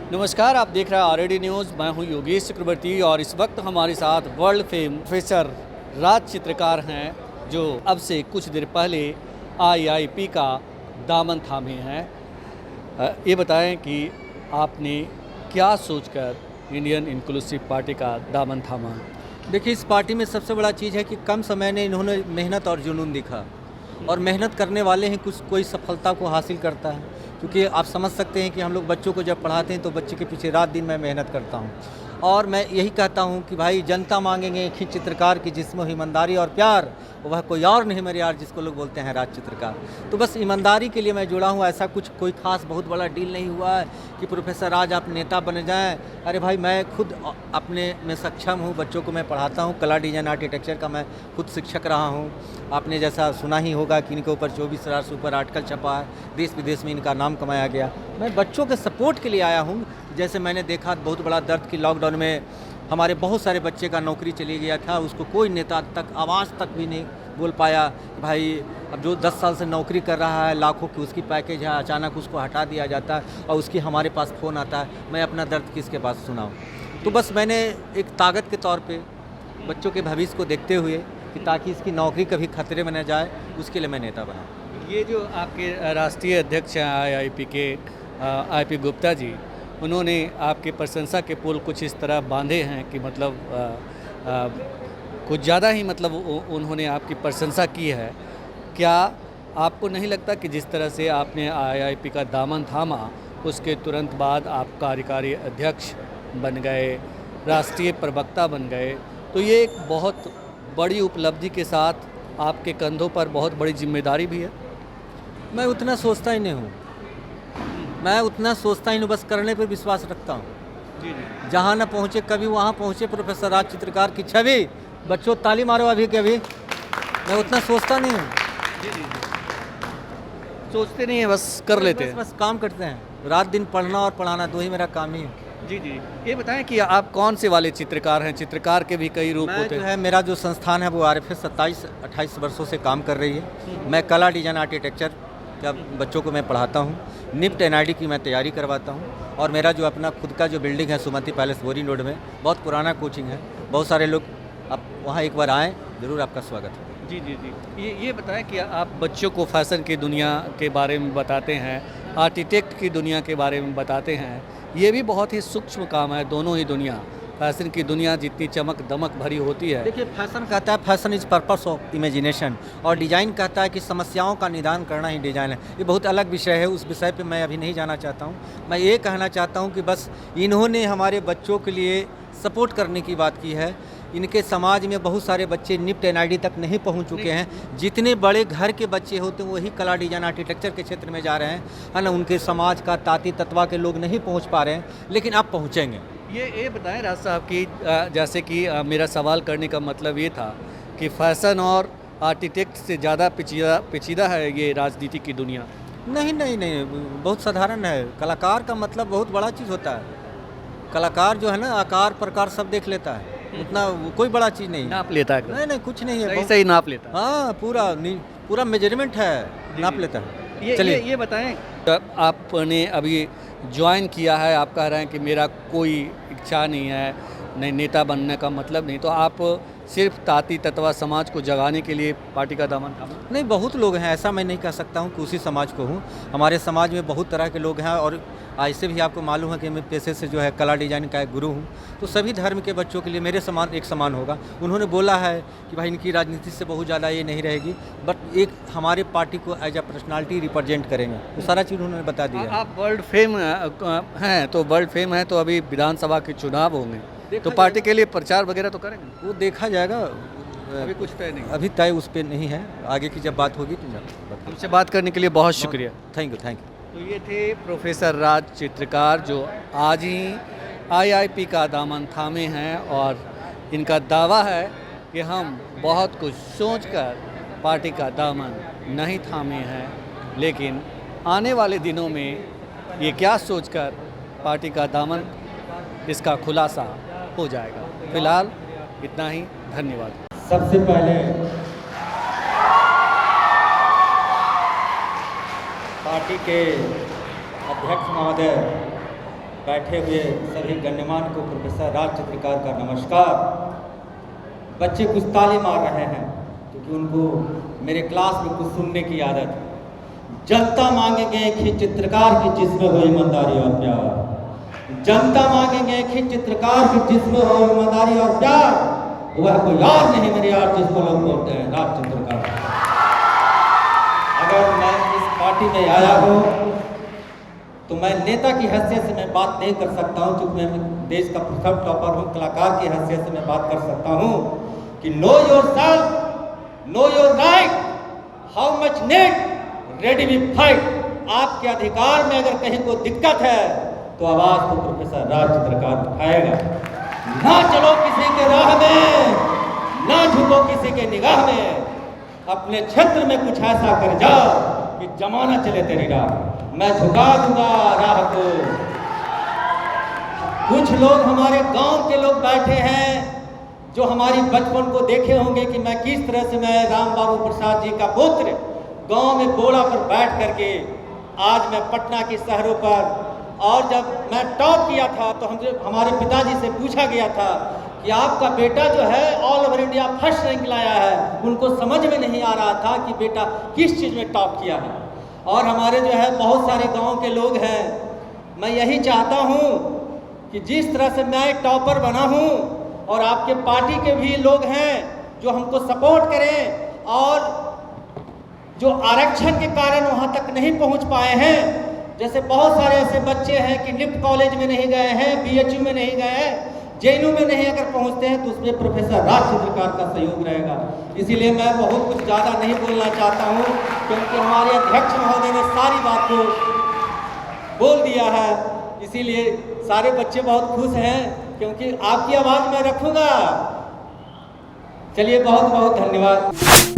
नमस्कार, आप देख रहे हैं आरएडी न्यूज़। मैं हूं योगेश चक्रवर्ती और इस वक्त हमारे साथ वर्ल्ड फेम प्रोफेसर राज चित्रकार हैं, जो अब से कुछ देर पहले आईआईपी का दामन थामे हैं। ये बताएं कि आपने क्या सोचकर इंडियन इंक्लूसिव पार्टी का दामन थामा? देखिए, इस पार्टी में सबसे बड़ा चीज़ है कि कम समय में इन्होंने मेहनत और जुनून दिखा, और मेहनत करने वाले ही कोई सफलता को हासिल करता है। क्योंकि आप समझ सकते हैं कि हम लोग बच्चों को जब पढ़ाते हैं तो बच्चे के पीछे रात दिन मैं मेहनत करता हूँ, और मैं यही कहता हूँ कि भाई, जनता मांगेंगे एक ही चित्रकार की जिसमें ईमानदारी और प्यार, वह कोई और नहीं मेरे यार, जिसको लोग बोलते हैं राज चित्रकार। तो बस ईमानदारी के लिए मैं जुड़ा हूँ। ऐसा कोई खास बहुत बड़ा डील नहीं हुआ है कि प्रोफेसर राज आप नेता बन जाएं। अरे भाई, मैं खुद अपने में सक्षम हूँ, बच्चों को मैं पढ़ाता हूँ, कला डिजाइन आर्किटेक्चर का मैं खुद शिक्षक रहा हूँ। आपने जैसा सुना ही होगा कि इनके ऊपर 24,000 से ऊपर आर्टिकल छपा है, देश विदेश में इनका नाम कमाया गया। मैं बच्चों के सपोर्ट के लिए आया हूँ। जैसे मैंने देखा बहुत बड़ा दर्द कि लॉकडाउन में हमारे बहुत सारे बच्चे का नौकरी चली गया था, उसको कोई नेता तक आवाज़ तक भी नहीं बोल पाया। भाई, अब जो 10 साल से नौकरी कर रहा है, लाखों की उसकी पैकेज है, अचानक उसको हटा दिया जाता है और उसकी हमारे पास फ़ोन आता है, मैं अपना दर्द किसके पास सुनाऊँ। तो बस मैंने एक ताकत के तौर पे बच्चों के भविष्य को देखते हुए कि ताकि इसकी नौकरी कभी खतरे में न जाए, उसके लिए मैं नेता बना। ये जो आपके राष्ट्रीय अध्यक्ष हैं आईआईपी के आईपी गुप्ता जी, उन्होंने आपके प्रशंसा के पुल कुछ इस तरह बांधे हैं कि मतलब कुछ ज़्यादा ही मतलब उन्होंने आपकी प्रशंसा की है। क्या आपको नहीं लगता कि जिस तरह से आपने आईआईपी का दामन थामा, उसके तुरंत बाद आप कार्यकारी अध्यक्ष बन गए, राष्ट्रीय प्रवक्ता बन गए, तो ये एक बहुत बड़ी उपलब्धि के साथ आपके कंधों पर बहुत बड़ी जिम्मेदारी भी है? मैं उतना सोचता ही नहीं हूँ, बस करने पर विश्वास रखता हूँ। जी जी। जहाँ न पहुँचे कभी वहाँ पहुँचे प्रोफेसर राज चित्रकार की छवि। बच्चों ताली मारो अभी के अभी। मैं उतना सोचता नहीं हूँ। जी जी। सोचते नहीं है, बस कर लेते हैं। बस काम करते हैं। रात दिन पढ़ना और पढ़ाना, दो ही मेरा काम ही है। जी जी। ये बताएं कि आप कौन से वाले चित्रकार हैं? चित्रकार के भी कई रूप होते हैं। मेरा जो संस्थान है वो आरएफएस 27-28 वर्षों से काम कर रही है। मैं कला डिजाइन आर्किटेक्चर का बच्चों को मैं पढ़ाता हूँ। निफ्ट एनआईडी की मैं तैयारी करवाता हूँ, और मेरा जो अपना खुद का जो बिल्डिंग है सुमति पैलेस बोरी रोड में, बहुत पुराना कोचिंग है। बहुत सारे लोग आप वहाँ एक बार आएँ, ज़रूर आपका स्वागत है। जी जी जी। ये बताएं कि आप बच्चों को फैशन की दुनिया के बारे में बताते हैं, आर्किटेक्ट की दुनिया के बारे में बताते हैं। ये भी बहुत ही सूक्ष्म काम है। दोनों ही दुनिया, फैशन की दुनिया जितनी चमक दमक भरी होती है। देखिए, फैशन कहता है fashion is purpose of imagination, और डिज़ाइन कहता है कि समस्याओं का निदान करना ही डिज़ाइन है। ये बहुत अलग विषय है, उस विषय पे मैं अभी नहीं जाना चाहता हूँ। मैं ये कहना चाहता हूँ कि बस इन्होंने हमारे बच्चों के लिए सपोर्ट करने की बात की है। इनके समाज में बहुत सारे बच्चे निफ्ट एनआईडी तक नहीं पहुंच चुके हैं। जितने बड़े घर के बच्चे होते हैं वही कला डिजाइन आर्किटेक्चर के क्षेत्र में जा रहे हैं, है ना। उनके समाज का ताती तत्वा के लोग नहीं पहुंच पा रहे हैं, लेकिन अब पहुंचेंगे। ये बताएं राज साहब कि जैसे कि मेरा सवाल करने का मतलब ये था कि फैशन और आर्किटेक्ट से ज़्यादा पेचीदा है ये राजनीति की दुनिया? नहीं नहीं नहीं, बहुत साधारण है। कलाकार का मतलब बहुत बड़ा चीज़ होता है। कलाकार जो है ना, आकार प्रकार सब देख लेता है, उतना कोई बड़ा चीज़ नहीं। नाप लेता है? नहीं नहीं, कुछ नहीं है। सही नाप लेता है। हाँ, पूरा मेजरमेंट है, नाप लेता है। चलिए ये बताएं, आपने अभी ज्वाइन किया है, आप कह रहे हैं कि मेरा कोई इच्छा नहीं है, नहीं नेता बनने का मतलब नहीं, तो आप सिर्फ ताती तत्वा समाज को जगाने के लिए पार्टी का दामन थामा? नहीं, बहुत लोग हैं, ऐसा मैं नहीं कह सकता हूँ कि उसी समाज को हूँ। हमारे समाज में बहुत तरह के लोग हैं, और ऐसे भी आपको मालूम है कि मैं पेशे से जो है कला डिजाइन का एक गुरु हूँ। तो सभी धर्म के बच्चों के लिए मेरे समान एक समान होगा। उन्होंने बोला है कि भाई इनकी राजनीति से बहुत ज़्यादा ये नहीं रहेगी, बट एक हमारे पार्टी को एज अ पर्सनालिटी रिप्रेजेंट करेंगे, तो सारा चीज़ उन्होंने बता दिया। आप वर्ल्ड फेम हैं, तो वर्ल्ड फेम है तो अभी विधानसभा के चुनाव होंगे, तो पार्टी के लिए प्रचार वगैरह तो करेंगे? वो देखा जाएगा, अभी कुछ तय नहीं? अभी तय उस पर नहीं है, आगे की जब बात होगी तो हमसे बात करने के लिए बहुत शुक्रिया। Thank you. तो ये थे प्रोफेसर राज चित्रकार, जो आज ही आईआईपी का दामन थामे हैं, और इनका दावा है कि हम बहुत कुछ सोचकर पार्टी का दामन नहीं थामे हैं, लेकिन आने वाले दिनों में ये क्या सोचकर पार्टी का दामन, इसका खुलासा हो जाएगा। फिलहाल इतना ही, धन्यवाद। सबसे पहले पार्टी के अध्यक्ष महोदय बैठे हुए सभी गण्यमान्य को प्रोफेसर राज चित्रकार का नमस्कार। बच्चे कुछ ताली मार रहे हैं क्योंकि उनको मेरे क्लास में कुछ सुनने की आदत है। जनता मांगेंगे एक ही चित्रकार की जिसमें हो ईमानदारी और प्यार। जनता मांगेंगे एक ही चित्रकार की जिसमें हो ईमानदारी और प्यार। वह कोई याद नहीं मेरे यार जिसको लोग बोलते हैं राज चित्रकार। अगर मैं इस पार्टी में आया हूँ तो मैं नेता की हैसियत से मैं बात नहीं कर सकता हूँ, क्योंकि मैं देश का प्रथम टॉपर हूँ। कलाकार की हैसियत से मैं बात कर सकता हूँ कि know yourself, know your right, how much need, ready we fight. आपके अधिकार में अगर कहीं कोई दिक्कत है तो आवाज तो प्रोफेसर राज चित्रकार उठाएगा। ना चलो किसी के राह में, ना झुको किसी के निगाह में। अपने क्षेत्र में कुछ ऐसा कर जाओ कि जमाना चले तेरी राह। मैं झुका दूंगा राह को। कुछ लोग हमारे गांव के लोग बैठे हैं जो हमारी बचपन को देखे होंगे कि मैं किस तरह से मैं राम बाबू प्रसाद जी का पुत्र गांव में बोड़ा पर बैठ करके आज मैं पटना के शहरों पर, और जब मैं टॉप किया था तो हमारे पिताजी से पूछा गया था कि आपका बेटा जो है all over India first rank लाया है। उनको समझ में नहीं आ रहा था कि बेटा किस चीज़ में टॉप किया है। और हमारे जो है बहुत सारे गांव के लोग हैं। मैं यही चाहता हूं कि जिस तरह से मैं टॉपर बना हूं और आपके पार्टी के भी लोग हैं जो हमको सपोर्ट करें, और जो आरक्षण के कारण वहां तक नहीं पहुंच पाए हैं, जैसे बहुत सारे ऐसे बच्चे हैं कि निफ्ट कॉलेज में नहीं गए हैं, BHU में नहीं गए हैं, JNU में नहीं अगर पहुंचते हैं तो उसमें प्रोफेसर राज चित्रकार का सहयोग रहेगा। इसीलिए मैं बहुत कुछ ज़्यादा नहीं बोलना चाहता हूं, क्योंकि हमारे अध्यक्ष महोदय ने सारी बात को बोल दिया है। इसीलिए सारे बच्चे बहुत खुश हैं क्योंकि आपकी आवाज़ मैं रखूँगा। चलिए, बहुत बहुत धन्यवाद।